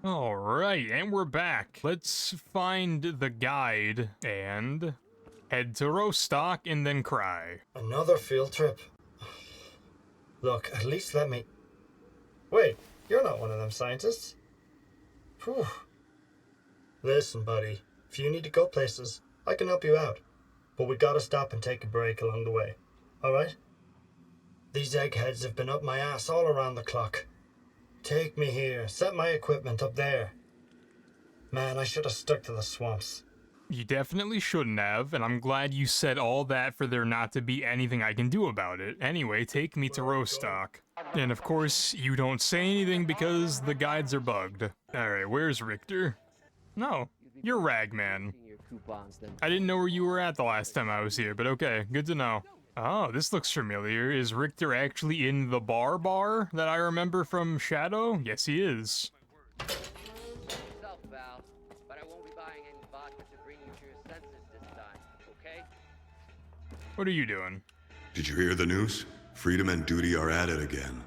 Alright, and we're back. Let's find the guide and head to Rostock and then cry. Another field trip? Look, at least let me... Wait, you're not one of them scientists. Whew. Listen, buddy, if you need to go places, I can help you out. But we gotta stop and take a break along the way, alright? These eggheads have been up my ass all around the clock. Take me here, set my equipment up there. Man, I should have stuck to the swamps. You definitely shouldn't have, and I'm glad you said all that for there not to be anything I can do about it. Anyway, take me to Rostock. And of course, you don't say anything because the guides are bugged. Alright, where's Richter? No, you're Ragman. I didn't know where you were at the last time I was here, but okay, good to know. Oh, this looks familiar. Is Richter actually in the bar that I remember from Shadow? Yes, he is. What are you doing? Did you hear the news? Freedom and Duty are at it again.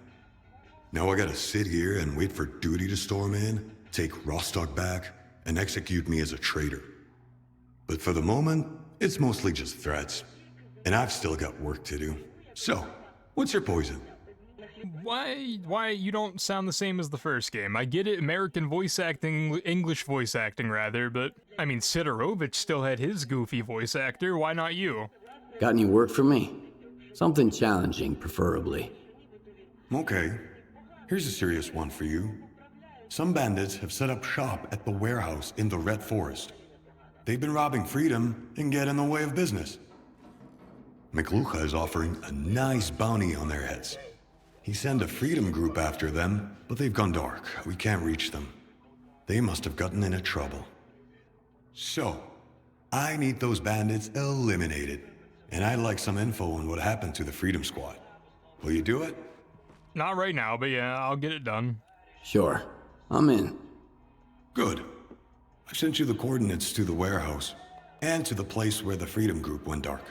Now I gotta sit here and wait for Duty to storm in, take Rostock back, and execute me as a traitor. But for the moment, it's mostly just threats. And I've still got work to do. So, what's your poison? Why you don't sound the same as the first game? I get it, American voice acting, English voice acting rather, but I mean, Sidorovich still had his goofy voice actor, why not you? Got any work for me? Something challenging, preferably. Okay, here's a serious one for you. Some bandits have set up shop at the warehouse in the Red Forest. They've been robbing Freedom and get in the way of business. McLucha is offering a nice bounty on their heads. He sent a Freedom group after them, but they've gone dark. We can't reach them. They must have gotten into trouble. So, I need those bandits eliminated. And I'd like some info on what happened to the Freedom Squad. Will you do it? Not right now, but yeah, I'll get it done. Sure, I'm in. Good. I've sent you the coordinates to the warehouse, and to the place where the Freedom group went dark.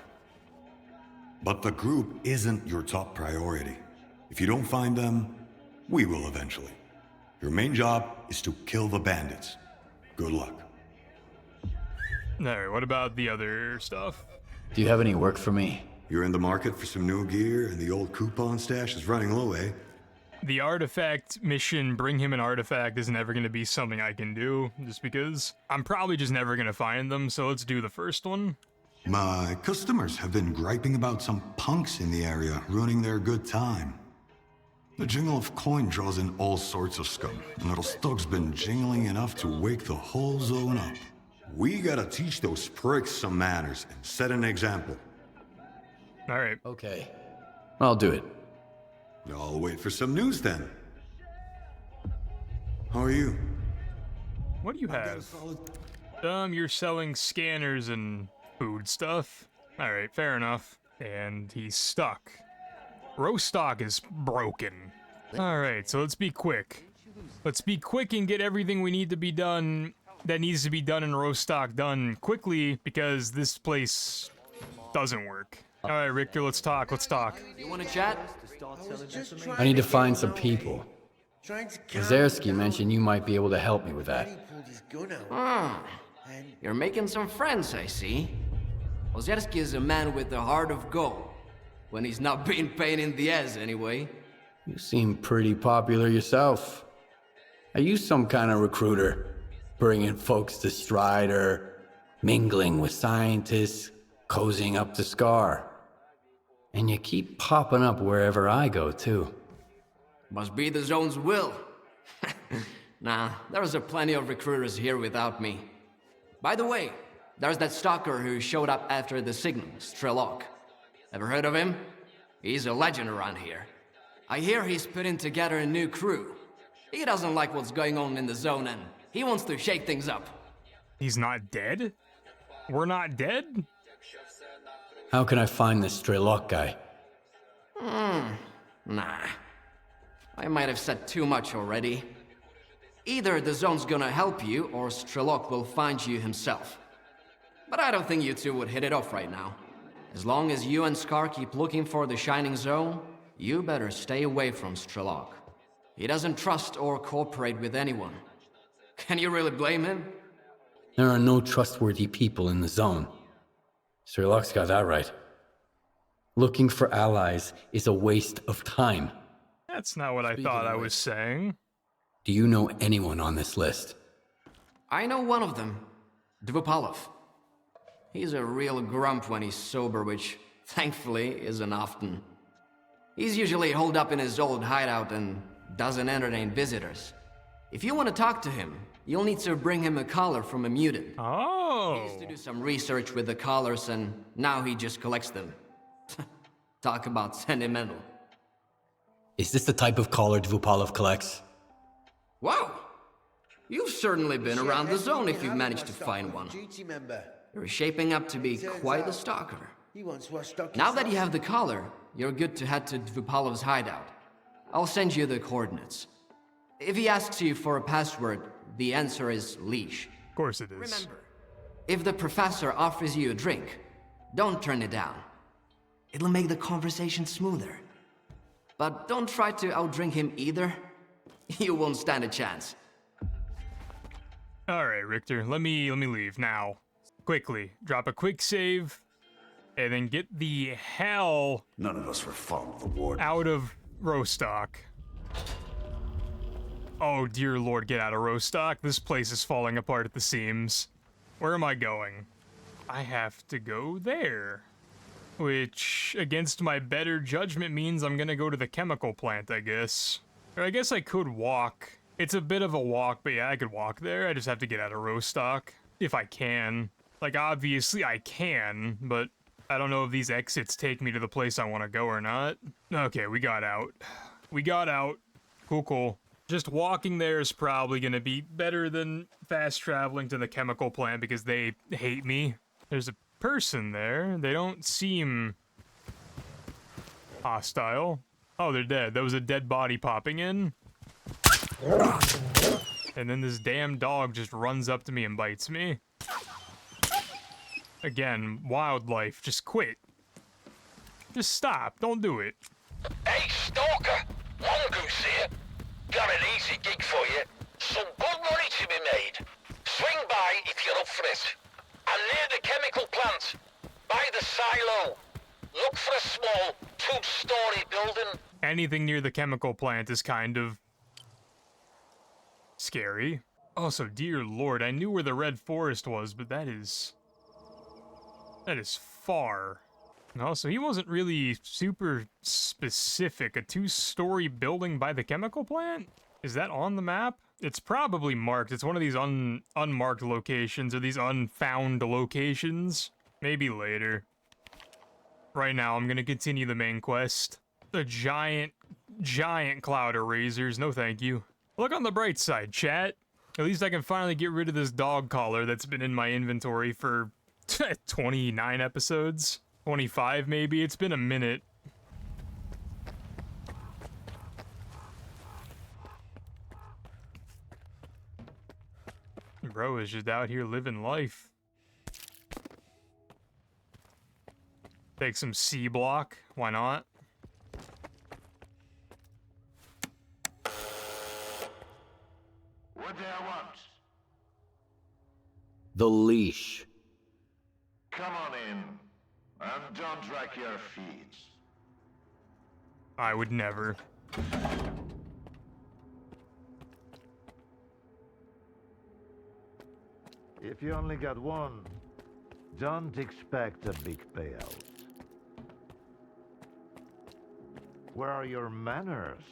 But the group isn't your top priority. If you don't find them, we will eventually. Your main job is to kill the bandits. Good luck. Alright, what about the other stuff? Do you have any work for me? You're in the market for some new gear, and the old coupon stash is running low, eh? The artifact mission, bring him an artifact, is never going to be something I can do, just because I'm probably just never going to find them, so let's do the first one. My customers have been griping about some punks in the area ruining their good time. The jingle of coin draws in all sorts of scum, and little Stug's been jingling enough to wake the whole zone up. We gotta teach those pricks some manners and set an example. Alright. Okay, I'll do it. I'll wait for some news then. How are you? What do you have? You're selling scanners and food stuff. Alright, fair enough. And he's stuck. Rostock is broken. Alright, so let's be quick. Let's be quick and get everything we need to be done that needs to be done in Rostock done quickly, because this place doesn't work. Alright, Richter, let's talk, You wanna chat? I need to find some people. Lazarsky mentioned you might be able to help me with that. You're making some friends, I see. Ozerski is a man with a heart of gold. When he's not being pain in the ass, anyway. You seem pretty popular yourself. Are you some kind of recruiter? Bringing folks to Strider, mingling with scientists, cozying up to Scar. And you keep popping up wherever I go, too. Must be the zone's will. Nah, there's a plenty of recruiters here without me. By the way, there's that stalker who showed up after the signal, Prologue. Ever heard of him? He's a legend around here. I hear he's putting together a new crew. He doesn't like what's going on in the zone and he wants to shake things up. He's not dead? We're not dead? How can I find this Strelok guy? Nah. I might have said too much already. Either the zone's gonna help you, or Strelok will find you himself. But I don't think you two would hit it off right now. As long as you and Scar keep looking for the Shining Zone, you better stay away from Strelok. He doesn't trust or cooperate with anyone. Can you really blame him? There are no trustworthy people in the zone. Sherlock's got that right. Looking for allies is a waste of time. That's not what I thought I was saying. Do you know anyone on this list? I know one of them, Dvupalov. He's a real grump when he's sober, which, thankfully, isn't often. He's usually holed up in his old hideout and doesn't entertain visitors. If you want to talk to him, you'll need to bring him a collar from a mutant. Oh. He used to do some research with the collars, and now he just collects them. Talk about sentimental. Is this the type of collar Dvupalov collects? Wow! You've certainly been around the zone if you've managed to find one. You're shaping up to be quite a stalker. Now that you have the collar, you're good to head to Dvupalov's hideout. I'll send you the coordinates. If he asks you for a password, the answer is leash. Of course it is. Remember, if the professor offers you a drink, don't turn it down. It'll make the conversation smoother. But don't try to outdrink him either. You won't stand a chance. Alright, Richter, let me leave now. Quickly, drop a quick save, and then get the hell None of us were fond of the warden. out of Rostock. Oh dear lord, get out of Rostock. This place is falling apart at the seams. Where am I going? I have to go there. Which, against my better judgment, means I'm gonna go to the chemical plant, I guess. Or I guess I could walk. It's a bit of a walk, but yeah, I could walk there. I just have to get out of Rostock. If I can. Like, obviously I can, but I don't know if these exits take me to the place I want to go or not. Okay, we got out. We got out. Cool, cool. Just walking there is probably gonna be better than fast traveling to the chemical plant because they hate me. There's a person there. They don't seem hostile. Oh, they're dead. There was a dead body popping in. And then this damn dog just runs up to me and bites me. Again, wildlife, just quit. Just stop, don't do it. Hey, Stalker! Mongoose here. Got an easy gig for you. Some good money to be made. Swing by if you're up for it. I'm near the chemical plant. By the silo. Look for a small, two-story building. Anything near the chemical plant is kind of scary. Also, dear lord, I knew where the Red Forest was, but that is far. And also, he wasn't really super specific. A two-story building by the chemical plant? Is that on the map? It's probably marked. It's one of these unmarked locations, or these unfound locations. Maybe later. Right now, I'm gonna continue the main quest. The giant cloud erasers. No thank you. Look on the bright side, chat. At least I can finally get rid of this dog collar that's been in my inventory for 29 episodes. 25 maybe. It's been a minute. Bro is just out here living life. Take some C block. Why not? What do I want? The leash. Come on in. And don't drag your feet. I would never. If you only got one, don't expect a big payout. Where are your manners?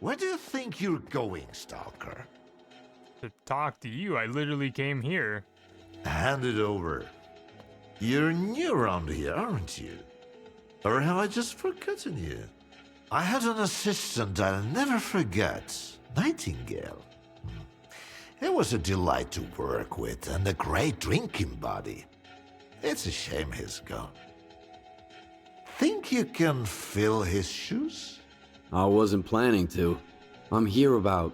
Where do you think you're going, Stalker? To talk to you, I literally came here. Hand it over. You're new around here, aren't you? Or have I just forgotten you? I had an assistant I'll never forget, Nightingale. It was a delight to work with and a great drinking buddy. It's a shame he's gone. Think you can fill his shoes? I wasn't planning to. I'm here about...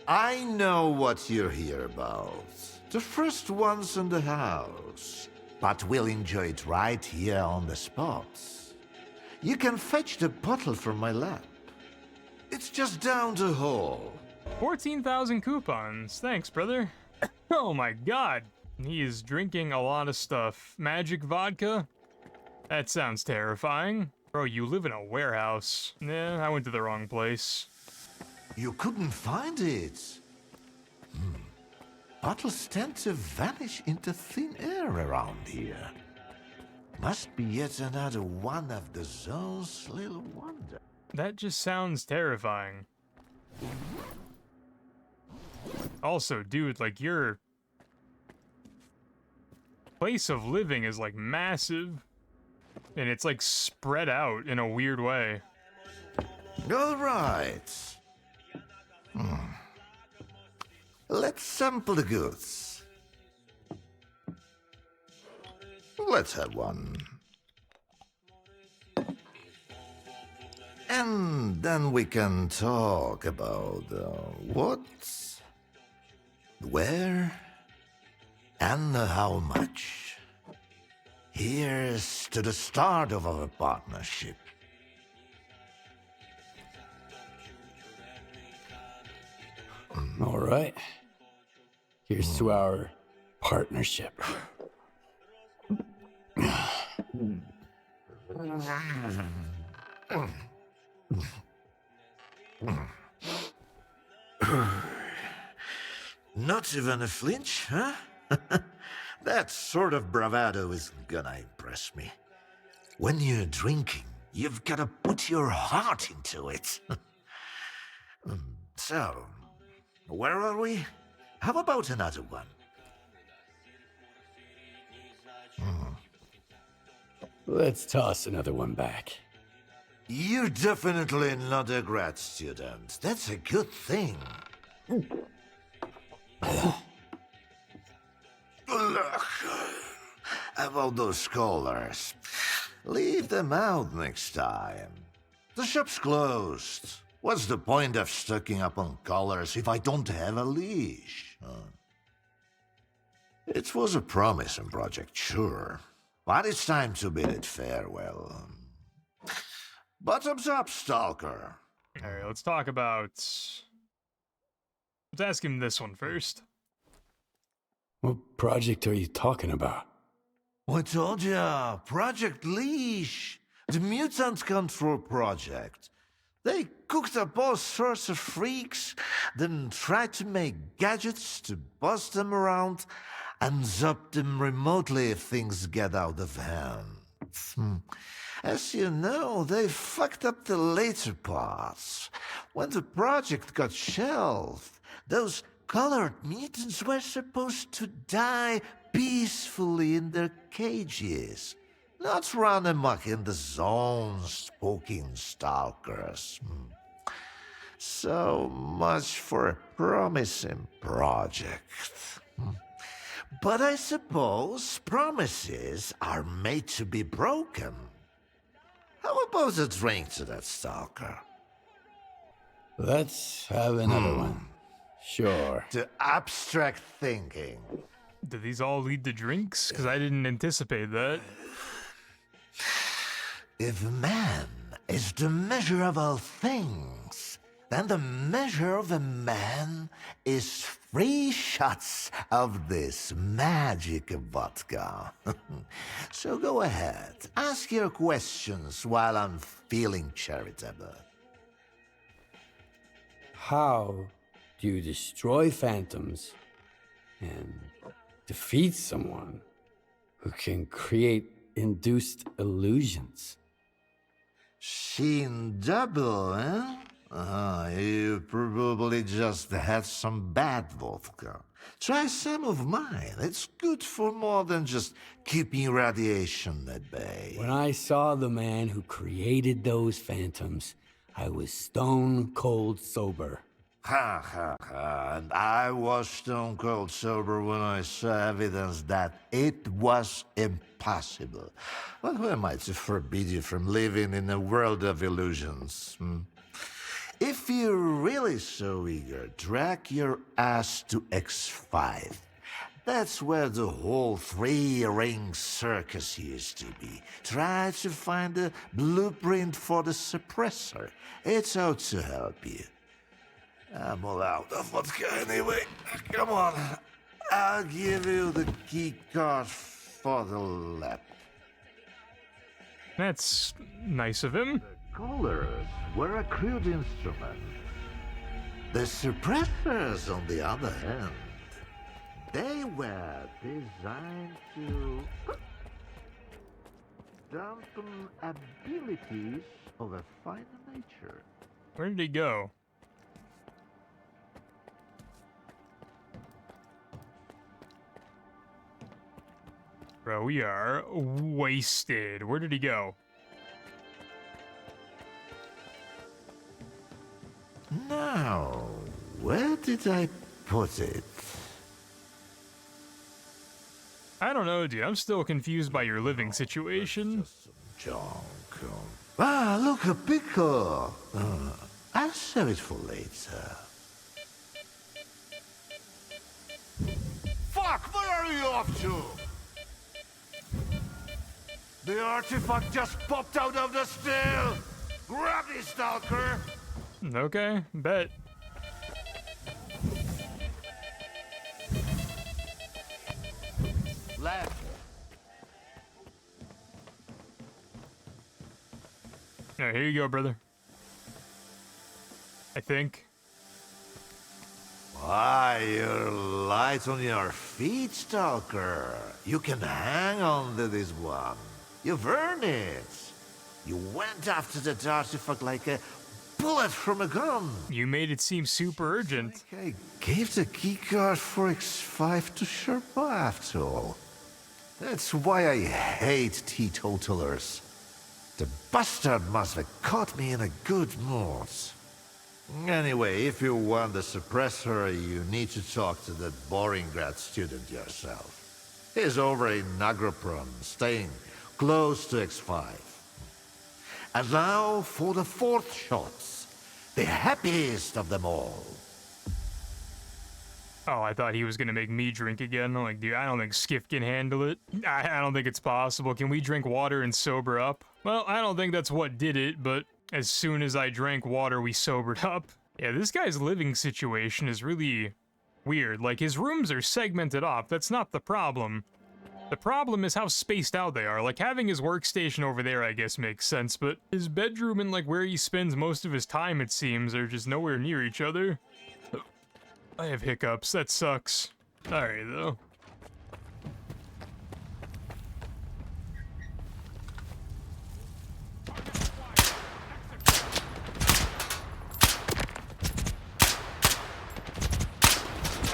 I know what you're here about. The first ones in the house. But we'll enjoy it right here on the spot. You can fetch the bottle from my lab. It's just down the hall. 14,000 coupons. Thanks, brother. Oh my god. He is drinking a lot of stuff. Magic vodka? That sounds terrifying. Bro, you live in a warehouse. Nah, I went to the wrong place. You couldn't find it. Bottles tend to vanish into thin air around here. Must be yet another one of the zone's little wonders. That just sounds terrifying. Also, dude, like, your place of living is, like, massive. And it's, like, spread out in a weird way. All right. Let's sample the goods. Let's have one. And then we can talk about what, where, and how much. Here's to the start of our partnership. All right. Here's to our partnership. Not even a flinch, huh? That sort of bravado isn't gonna impress me. When you're drinking, you've gotta put your heart into it. So, where are we? How about another one? Let's toss another one back. You're definitely not a grad student. That's a good thing. Look, about those scholars. Leave them out next time. The shop's closed. What's the point of stocking up on collars if I don't have a leash? It was a promising project, sure. But it's time to bid it farewell. Bottoms up, Stalker. Alright, let's talk about... Let's ask him this one first. What project are you talking about? I told ya, Project Leash. The mutant control project. They cooked up all sorts of freaks, then tried to make gadgets to boss them around and zap them remotely if things get out of hand. As you know, they fucked up the later parts. When the project got shelved, those colored mutants were supposed to die peacefully in their cages, not run amok in the zones poking stalkers. So much for a promising project. But I suppose promises are made to be broken. How about a drink to that stalker? Let's have another one. Sure. To abstract thinking. Do these all lead to drinks? Because I didn't anticipate that. If man is the measure of all things, then the measure of a man is 3 shots of this magic vodka. So go ahead, ask your questions while I'm feeling charitable. How do you destroy phantoms and defeat someone who can create induced illusions? Seen double, eh? You probably just had some bad vodka. Try some of mine. It's good for more than just keeping radiation at bay. When I saw the man who created those phantoms, I was stone cold sober. Ha ha ha, and I was stone cold sober when I saw evidence that it was impossible. But who am I to forbid you from living in a world of illusions? If you're really so eager, drag your ass to X5. That's where the whole 3-ring circus used to be. Try to find a blueprint for the suppressor. It's out to help you. I'm all out of vodka anyway. Come on. I'll give you the key card for the lab. That's nice of him. The colors were a crude instrument. The suppressors, on the other hand, they were designed to dampen abilities of a finer nature. Where did he go? Bro, we are wasted. Where did he go? Now, where did I put it? I don't know, dude. I'm still confused by your living situation. Junk. Ah, look, a pickle. I'll save it for later. Fuck, where are you off to? The artifact just popped out of the still. Grab it, Stalker. Okay, bet. Left. Alright, here you go, brother. I think. Why, you're light on your feet, Stalker. You can hang on to this one. You've earned it. You went after that artifact like a bullet from a gun. You made it seem super urgent. I gave the keycard for X5 to Sherpa after all. That's why I hate teetotalers. The bastard must have caught me in a good mood. Anyway, if you want the suppressor, you need to talk to that boring grad student yourself. He's over in Nagropron, staying close to X5. And now for the fourth shots, the happiest of them all. Oh, I thought he was gonna make me drink again. I'm like, dude, I don't think Skiff can handle it. I don't think it's possible. Can we drink water and sober up? Well, I don't think that's what did it, but as soon as I drank water, we sobered up. Yeah, this guy's living situation is really weird. Like, his rooms are segmented off. That's not the problem. The problem is how spaced out they are. Like, having his workstation over there, I guess, makes sense, but his bedroom and, like, where he spends most of his time, it seems, are just nowhere near each other. I have hiccups. That sucks. Alright, though.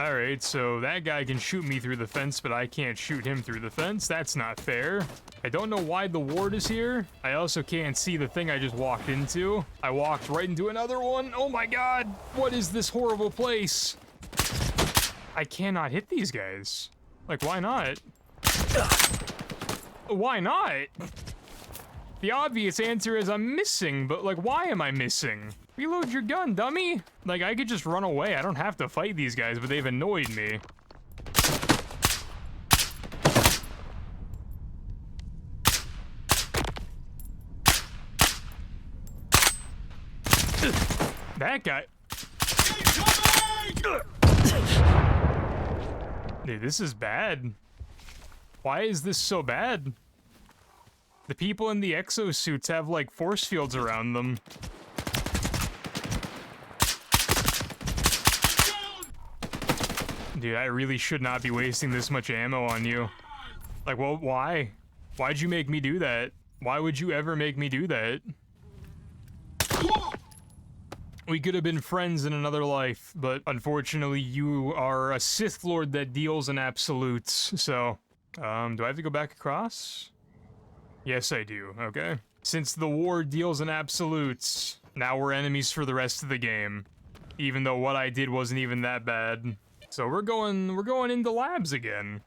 Alright, so that guy can shoot me through the fence, but I can't shoot him through the fence. That's not fair. I don't know why the ward is here. I also can't see the thing I just walked into. I walked right into another one. Oh my god! What is this horrible place? I cannot hit these guys. Like, why not? Why not? The obvious answer is I'm missing, but, like, why am I missing? Reload your gun, dummy! Like, I could just run away. I don't have to fight these guys, but they've annoyed me. That guy... Dude, this is bad. Why is this so bad? The people in the exosuits have, like, force fields around them. Dude, I really should not be wasting this much ammo on you. Like, well, why? Why'd you make me do that? Why would you ever make me do that? We could have been friends in another life, but unfortunately you are a Sith Lord that deals in absolutes, so... do I have to go back across? Yes, I do, okay. Since the war deals in absolutes, now we're enemies for the rest of the game. Even though what I did wasn't even that bad. So we're going into labs again.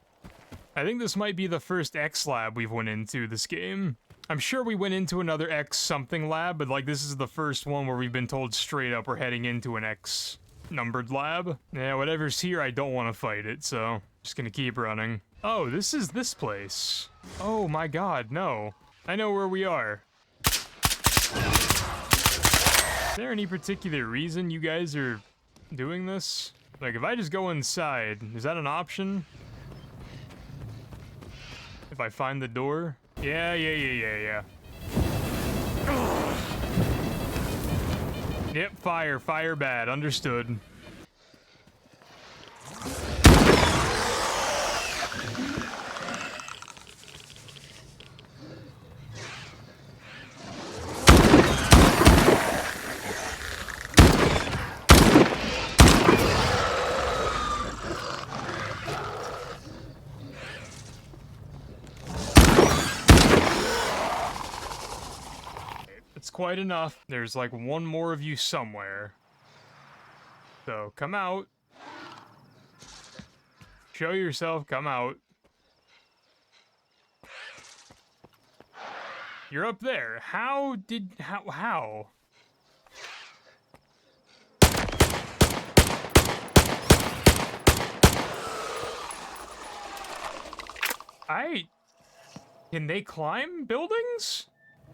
I think this might be the first X lab we've went into this game. I'm sure we went into another X something lab, but like this is the first one where we've been told straight up we're heading into an X numbered lab. Yeah, whatever's here, I don't want to fight it, so just gonna keep running. Oh, this is this place. Oh my god, no. I know where we are. Is there any particular reason you guys are doing this? Like, if I just go inside, is that an option? If I find the door? Yeah. Yep, fire bad, understood. It's quite enough. There's like one more of you somewhere. So come out. Show yourself, come out. You're up there. How? Can they climb buildings?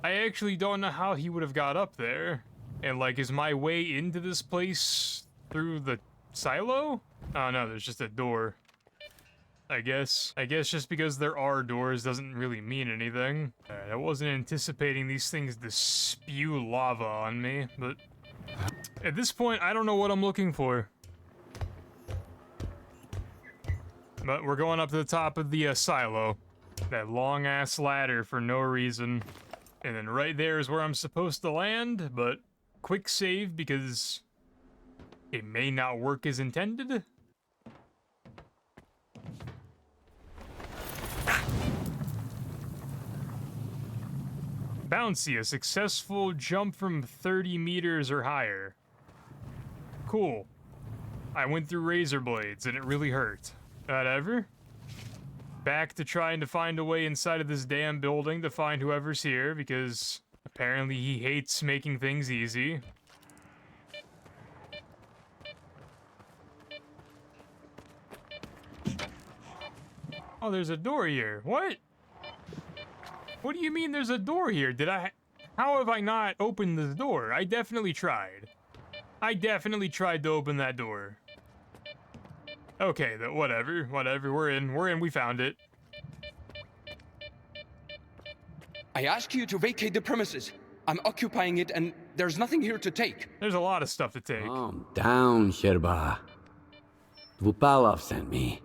I actually don't know how he would have got up there. And like, is my way into this place through the silo? Oh no, there's just a door. I guess just because there are doors doesn't really mean anything. I wasn't anticipating these things to spew lava on me, but at this point, I don't know what I'm looking for. But we're going up to the top of the silo. That long-ass ladder for no reason. And then right there is where I'm supposed to land, but quick save because it may not work as intended. Bouncy, a successful jump from 30 meters or higher. Cool. I went through razor blades and it really hurt. Whatever. Back to trying to find a way inside of this damn building to find whoever's here, because apparently he hates making things easy. Oh, there's a door here. What? What do you mean there's a door here? How have I not opened this door? I definitely tried. I definitely tried to open that door. Okay, whatever, we're in, we found it. I ask you to vacate the premises. I'm occupying it and there's nothing here to take. There's a lot of stuff to take. Calm down, Sherba. Dvupalov sent me.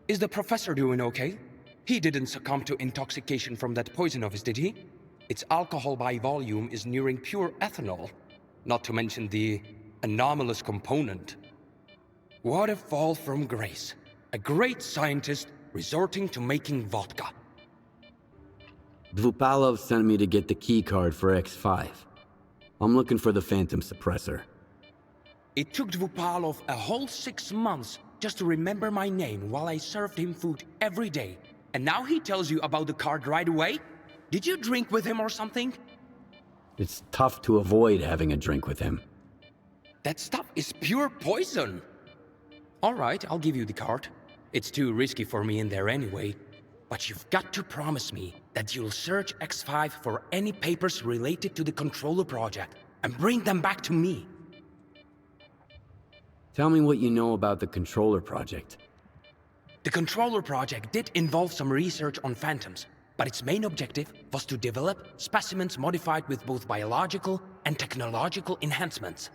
Is the professor doing okay? He didn't succumb to intoxication from that poison of his, did he? Its alcohol by volume is nearing pure ethanol, not to mention the anomalous component. What a fall from grace. A great scientist resorting to making vodka. Dvupalov sent me to get the key card for X5. I'm looking for the phantom suppressor. It took Dvupalov a whole 6 months just to remember my name while I served him food every day. And now he tells you about the card right away? Did you drink with him or something? It's tough to avoid having a drink with him. That stuff is pure poison. All right, I'll give you the card. It's too risky for me in there anyway. But you've got to promise me that you'll search X5 for any papers related to the Controller project and bring them back to me. Tell me what you know about the Controller project. The Controller project did involve some research on phantoms, but its main objective was to develop specimens modified with both biological and technological enhancements.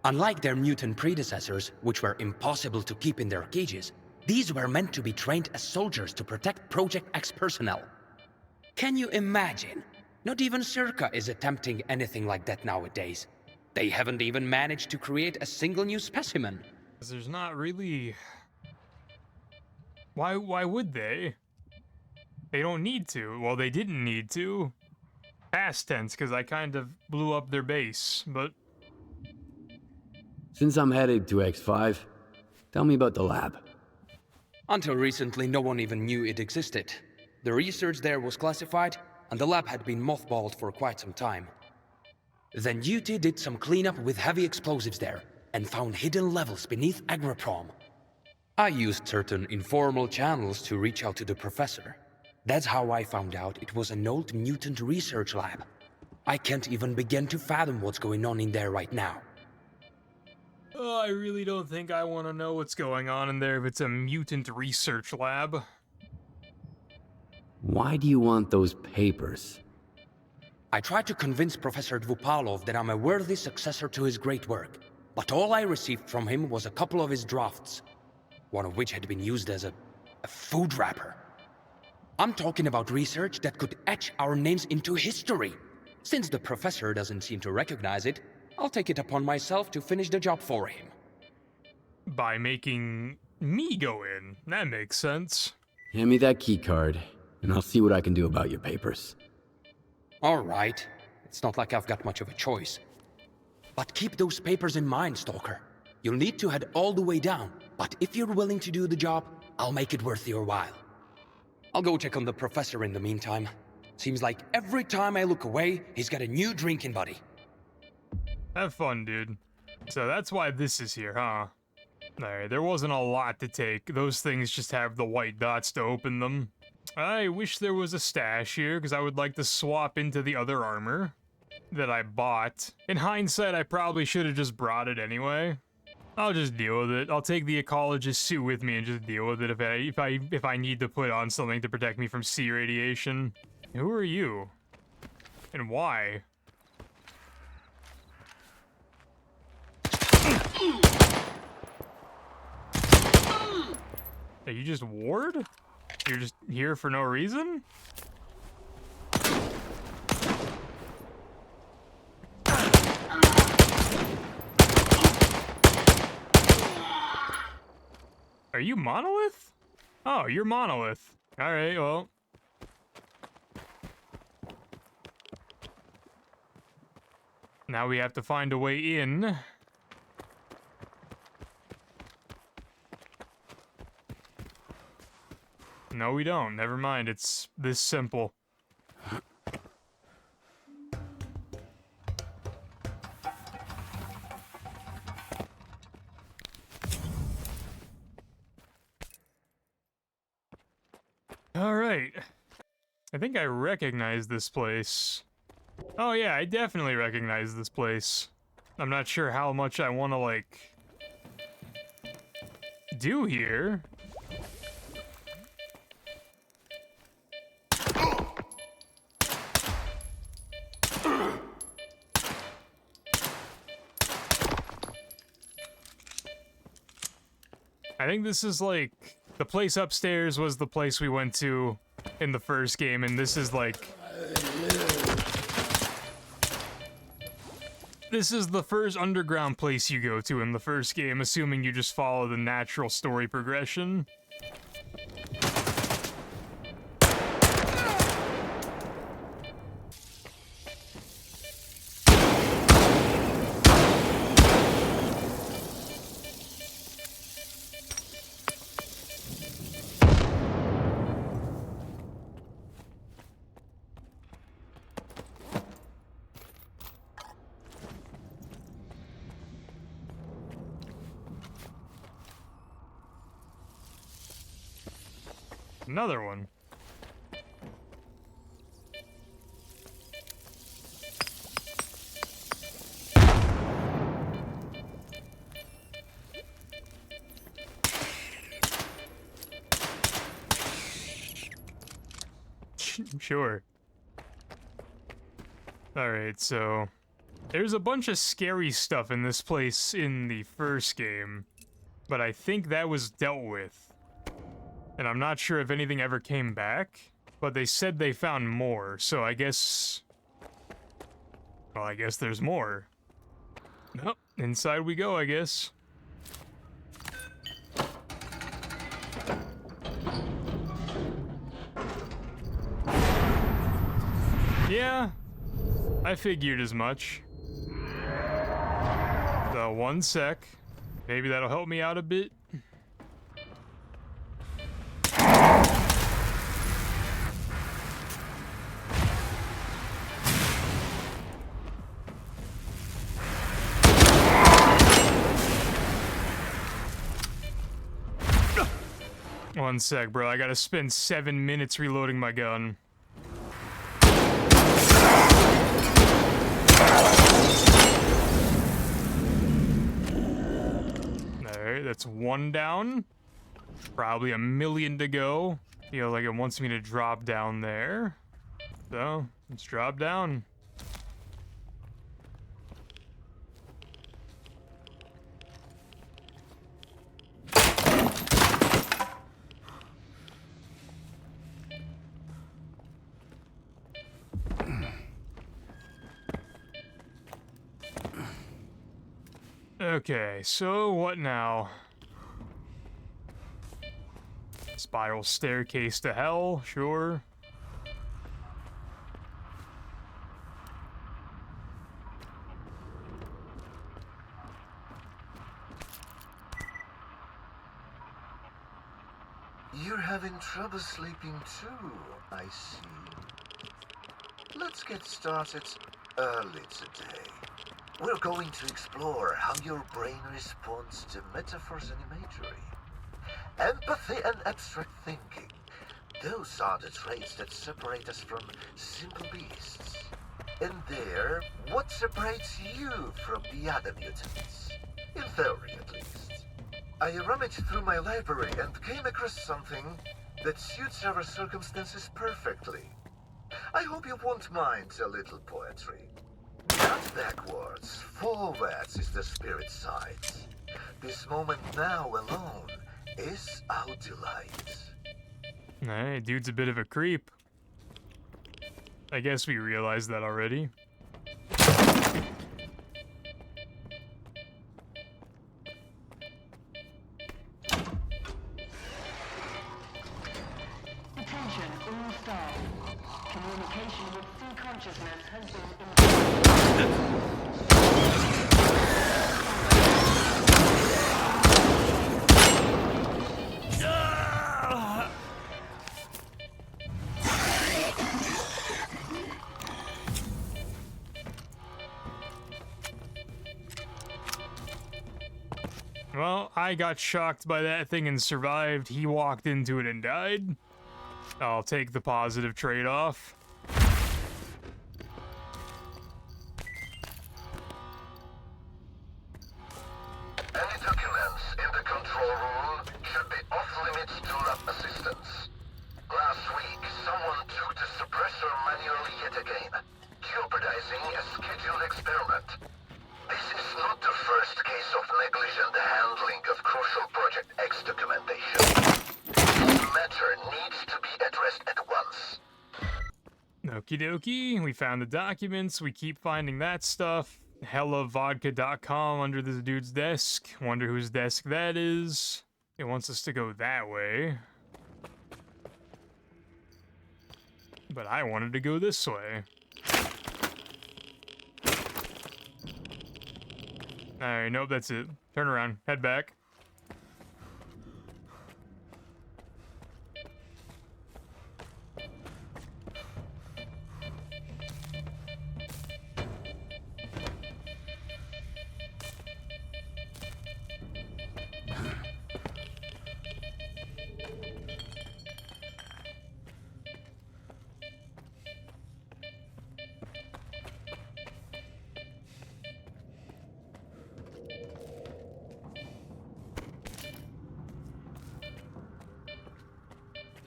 Unlike their mutant predecessors, which were impossible to keep in their cages, these were meant to be trained as soldiers to protect Project X personnel. Can you imagine? Not even Circa is attempting anything like that nowadays. They haven't even managed to create a single new specimen. There's not really... Why would they? They don't need to. Well, they didn't need to. Past tense, because I kind of blew up their base, but... Since I'm headed to X5, tell me about the lab. Until recently, no one even knew it existed. The research there was classified, and the lab had been mothballed for quite some time. Then UT did some cleanup with heavy explosives there, and found hidden levels beneath Agroprom. I used certain informal channels to reach out to the professor. That's how I found out it was an old mutant research lab. I can't even begin to fathom what's going on in there right now. Oh, I really don't think I want to know what's going on in there if it's a mutant research lab. Why do you want those papers? I tried to convince Professor Dvupalov that I'm a worthy successor to his great work, but all I received from him was a couple of his drafts, one of which had been used as a food wrapper. I'm talking about research that could etch our names into history. Since the professor doesn't seem to recognize it, I'll take it upon myself to finish the job for him. By making me go in. That makes sense. Hand me that key card, and I'll see what I can do about your papers. All right. It's not like I've got much of a choice. But keep those papers in mind, Stalker. You'll need to head all the way down, but if you're willing to do the job, I'll make it worth your while. I'll go check on the professor in the meantime. Seems like every time I look away, he's got a new drinking buddy. Have fun, dude. So that's why this is here, huh? Alright, there wasn't a lot to take. Those things just have the white dots to open them. I wish there was a stash here, because I would like to swap into the other armor that I bought. In hindsight, I probably should have just brought it anyway. I'll just deal with it. I'll take the ecologist suit with me and just deal with it if I need to put on something to protect me from C radiation. Who are you? And why? Are you just Ward? You're just here for no reason? Are you Monolith? Oh, you're Monolith. Alright, well. Now we have to find a way in. No, we don't. Never mind. It's this simple. Alright. I think I recognize this place. Oh yeah, I definitely recognize this place. I'm not sure how much I want to, like, do here. I think this is like, the place upstairs was the place we went to in the first game, and this is like... This is the first underground place you go to in the first game, assuming you just follow the natural story progression. Another one. Sure. Alright, so... There's a bunch of scary stuff in this place in the first game, but I think that was dealt with. And I'm not sure if anything ever came back, but they said they found more, so I guess... Well, I guess there's more. Nope, inside we go, I guess. Yeah, I figured as much. So, one sec. Maybe that'll help me out a bit. One sec, bro. I gotta spend 7 minutes reloading my gun. that's one down. Probably a million to go. Feel like it wants me to drop down there. So, let's drop down. Okay, so what now? Spiral staircase to hell, sure. You're having trouble sleeping too, I see. Let's get started early today. We're going to explore how your brain responds to metaphors and imagery. Empathy and abstract thinking. Those are the traits that separate us from simple beasts. And they're what separates you from the other mutants. In theory, at least. I rummaged through my library and came across something that suits our circumstances perfectly. I hope you won't mind a little poetry. Not backwards, forwards is the spirit side. This moment now alone is our delight. Hey, dude's a bit of a creep. I guess we realized that already. Attention, all staff. Communication with sea consciousness has been Well, I got shocked by that thing and survived. He walked into it and died. I'll take the positive trade-off. Any documents in the control room should be off-limits to lab assistance. Last week, someone took the suppressor manually yet again, jeopardizing a scheduled experiment. This is not the first case of negligent handling of crucial Project X documentation. This matter needs to be addressed at once. Okie dokie, we found the documents, we keep finding that stuff. HellaVodka.com under this dude's desk. Wonder whose desk that is. It wants us to go that way. But I wanted to go this way. Alright, nope, that's it. Turn around, head back.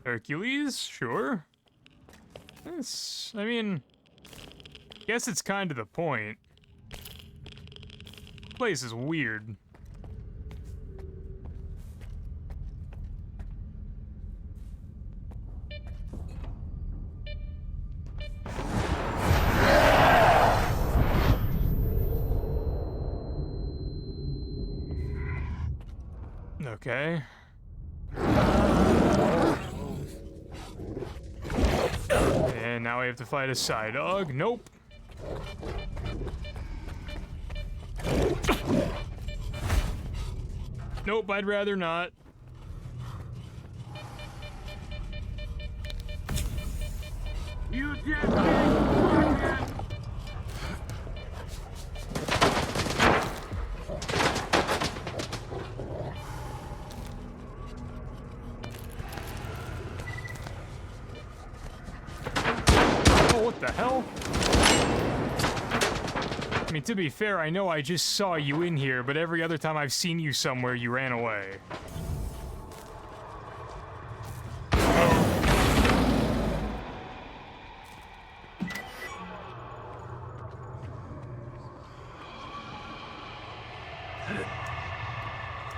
Hercules, sure. It's, I mean, guess it's kind of the point. Place is weird. Okay. And now we have to fight a side dog. Nope. Nope, I'd rather not. You just What the hell? I mean, to be fair, I know I just saw you in here, but every other time I've seen you somewhere, you ran away.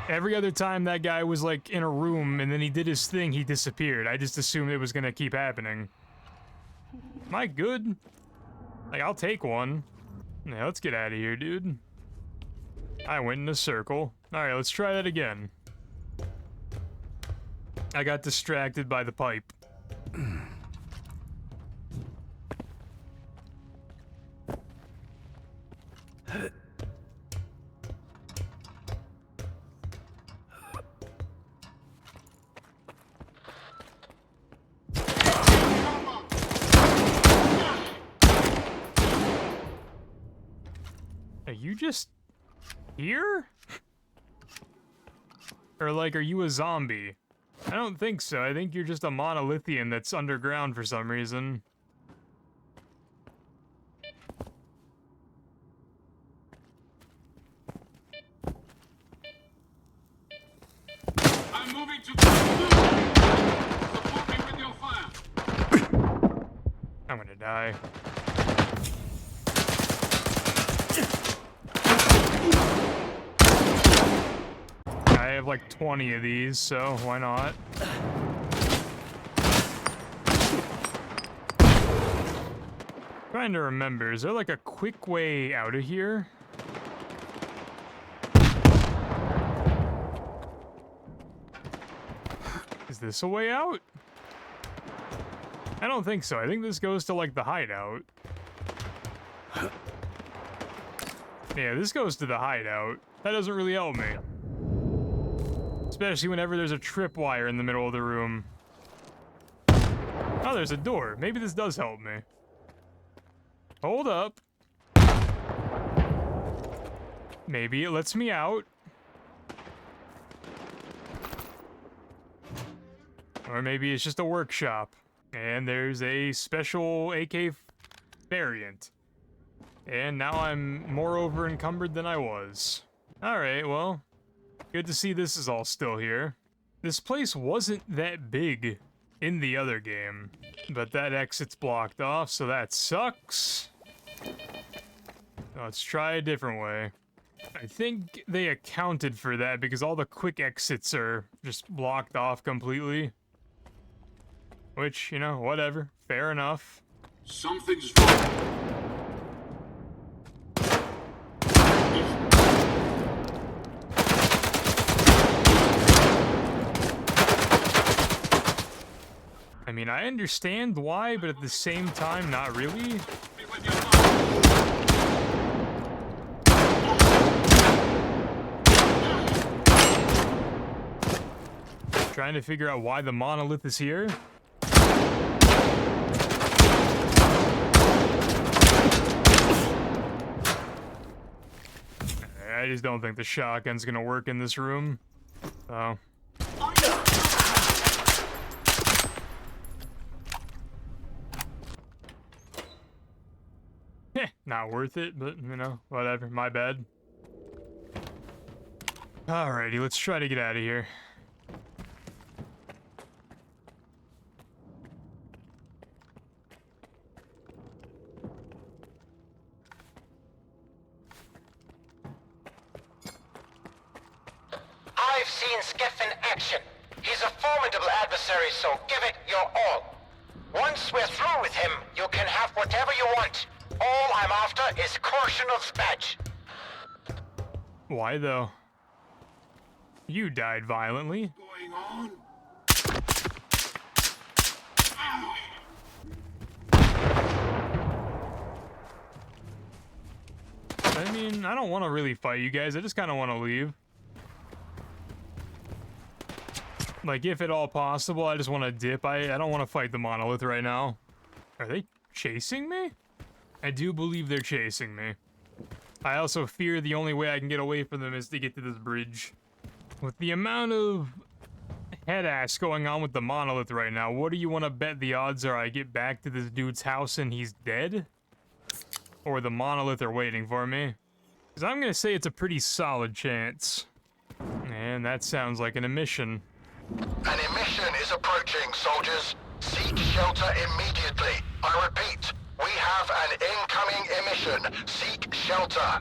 Every other time that guy was, like, in a room, and then he did his thing, he disappeared. I just assumed it was gonna keep happening. Am I good? Like, I'll take one. Yeah, let's get out of here, dude. I went in a circle. Alright, let's try that again. I got distracted by the pipe. Are you just here? Or like, are you a zombie? I don't think so. I think you're just a monolithian that's underground for some reason. I'm moving to support me with your fire. I'm gonna die. I have like 20 of these, so why not? Trying to remember, is there like a quick way out of here? Is this a way out? I don't think so. I think this goes to like the hideout. Yeah, this goes to the hideout. That doesn't really help me. Especially whenever there's a tripwire in the middle of the room. Oh, there's a door. Maybe this does help me. Hold up. Maybe it lets me out. Or maybe it's just a workshop. And there's a special AK variant. And now I'm more over encumbered than I was. Alright, well. Good to see this is all still here. This place wasn't that big in the other game, but that exit's blocked off, so that sucks. Let's try a different way. I think they accounted for that because all the quick exits are just blocked off completely. Which, you know, whatever. Fair enough. Something's wrong. I mean, I understand why, but at the same time, not really. Trying to figure out why the monolith is here. I just don't think the shotgun's gonna work in this room. So. Not worth it, but, you know, whatever. My bad. Alrighty, let's try to get out of here. I've seen Skiff in action. He's a formidable adversary, so give it your all. Once we're through with him, you can have whatever you want. All I'm after is Korshinov's badge. Why, though? You died violently. Going on? I mean, I don't want to really fight you guys. I just kind of want to leave. Like, if at all possible, I just want to dip. I don't want to fight the monolith right now. Are they chasing me? I do believe they're chasing me. I also fear the only way I can get away from them is to get to this bridge. With the amount of head-ass going on with the monolith right now, what do you want to bet the odds are I get back to this dude's house and he's dead? or the monolith are waiting for me. Because I'm gonna say it's a pretty solid chance. And that sounds like an emission. An emission is approaching, soldiers. Seek shelter immediately. I repeat, we have an incoming emission. Seek shelter.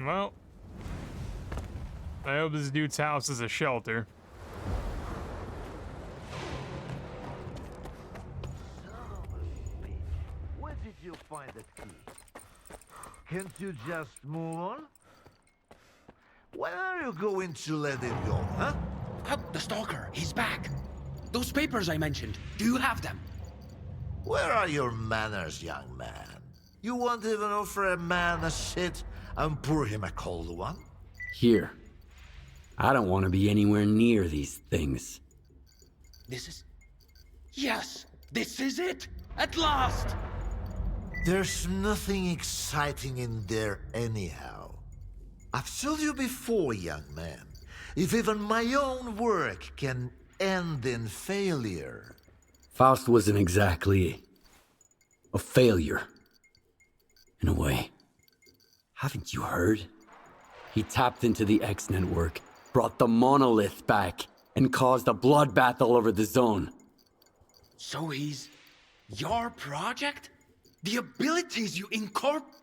Well, I hope this dude's house is a shelter. Where did you find that key? Can't you just move on? When are you going to let him go, huh? The Stalker, he's back. Those papers I mentioned, do you have them? Where are your manners, young man? You won't even offer a man a shit and pour him a cold one? Here. I don't want to be anywhere near these things. This is... Yes! This is it! At last! There's nothing exciting in there anyhow. I've told you before, young man, if even my own work can end in failure... Faust wasn't exactly... a failure. In a way. Haven't you heard? He tapped into the X network, brought the monolith back, and caused a bloodbath all over the zone. So he's... your project? The abilities you incorporate...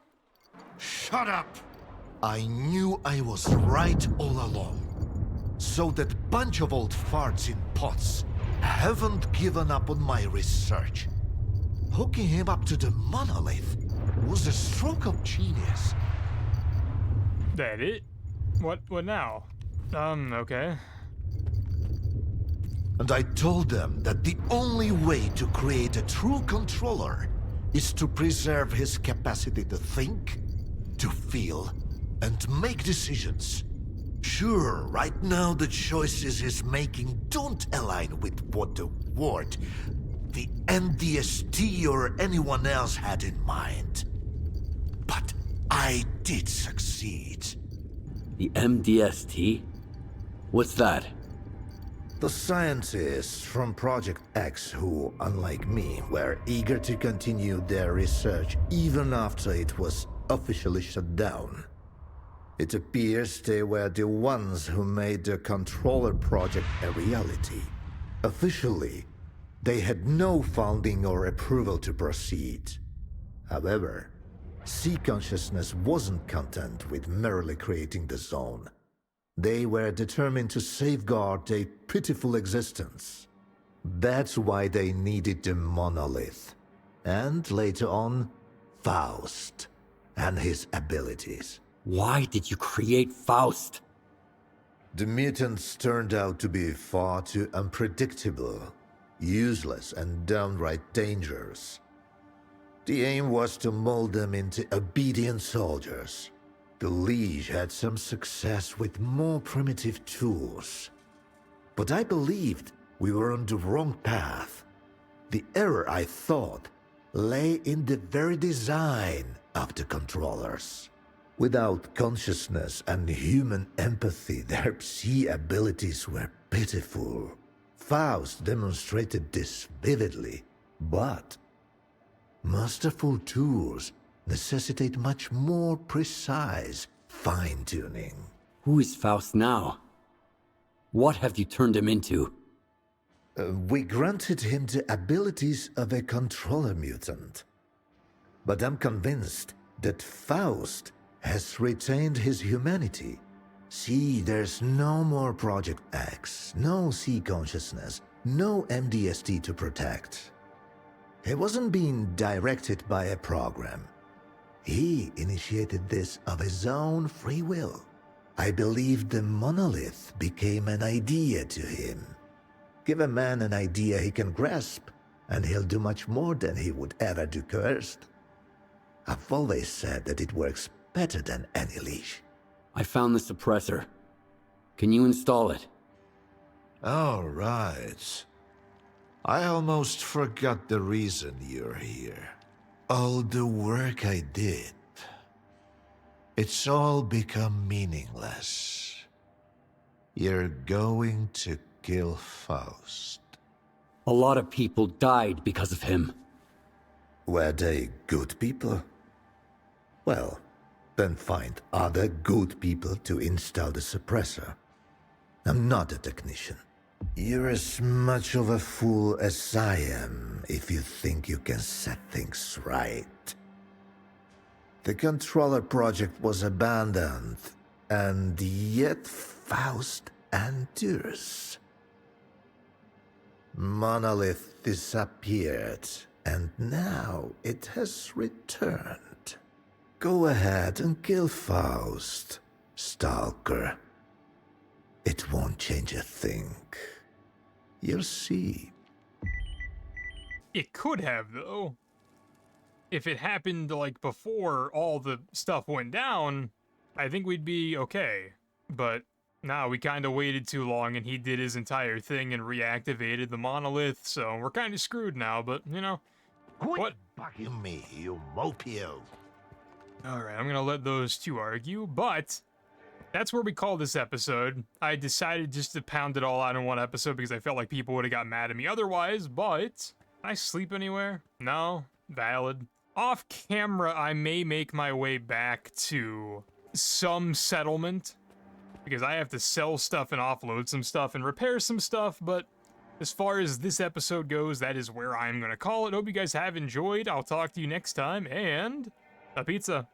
Shut up! I knew I was right all along. So that bunch of old farts in pots haven't given up on my research. Hooking him up to the monolith was a stroke of genius. That it? What now? Okay. And I told them that the only way to create a true controller is to preserve his capacity to think, to feel, and make decisions. Sure, right now the choices he's making don't align with what the Ward, the NDST, or anyone else had in mind. But I did succeed. The MDST? What's that? The scientists from Project X who, unlike me, were eager to continue their research even after it was officially shut down. It appears they were the ones who made the controller project a reality. Officially, they had no funding or approval to proceed. However, C Consciousness wasn't content with merely creating the zone. They were determined to safeguard a pitiful existence. That's why they needed the monolith. And later on, Faust and his abilities. Why did you create Faust? The mutants turned out to be far too unpredictable, useless, and downright dangerous. The aim was to mold them into obedient soldiers. The Liege had some success with more primitive tools. But I believed we were on the wrong path. The error, I thought, lay in the very design of the controllers. Without consciousness and human empathy, their psi abilities were pitiful. Faust demonstrated this vividly, but masterful tools necessitate much more precise fine-tuning. Who is Faust now? What have you turned him into? We granted him the abilities of a controller mutant. But I'm convinced that Faust has retained his humanity. See, there's no more Project X, no C consciousness, no MDST to protect. He wasn't being directed by a program. He initiated this of his own free will. I believe the monolith became an idea to him. Give a man an idea he can grasp, and he'll do much more than he would ever do cursed. I've always said that it works better than any leash. I found the suppressor. Can you install it? All right. I almost forgot the reason you're here. All the work I did. It's all become meaningless. You're going to kill Faust. A lot of people died because of him. Were they good people? Well, then find other good people to install the suppressor. I'm not a technician. You're as much of a fool as I am if you think you can set things right. The controller project was abandoned, and yet Faust endures. Monolith disappeared, and now it has returned. Go ahead and kill Faust, Stalker. It won't change a thing. You'll see. It could have, though. If it happened, like, before all the stuff went down, I think we'd be okay. But, nah, we kind of waited too long, and he did his entire thing and reactivated the monolith, so we're kind of screwed now, but, you know. Quit bugging me, you mopio. Alright, I'm gonna let those two argue, but that's where we call this episode. I decided just to pound it all out in one episode because I felt like people would have got mad at me otherwise, but... Can I sleep anywhere? No? Valid. Off camera, I may make my way back to some settlement, because I have to sell stuff and offload some stuff and repair some stuff, but as far as this episode goes, that is where I'm gonna call it. Hope you guys have enjoyed. I'll talk to you next time, and a pizza.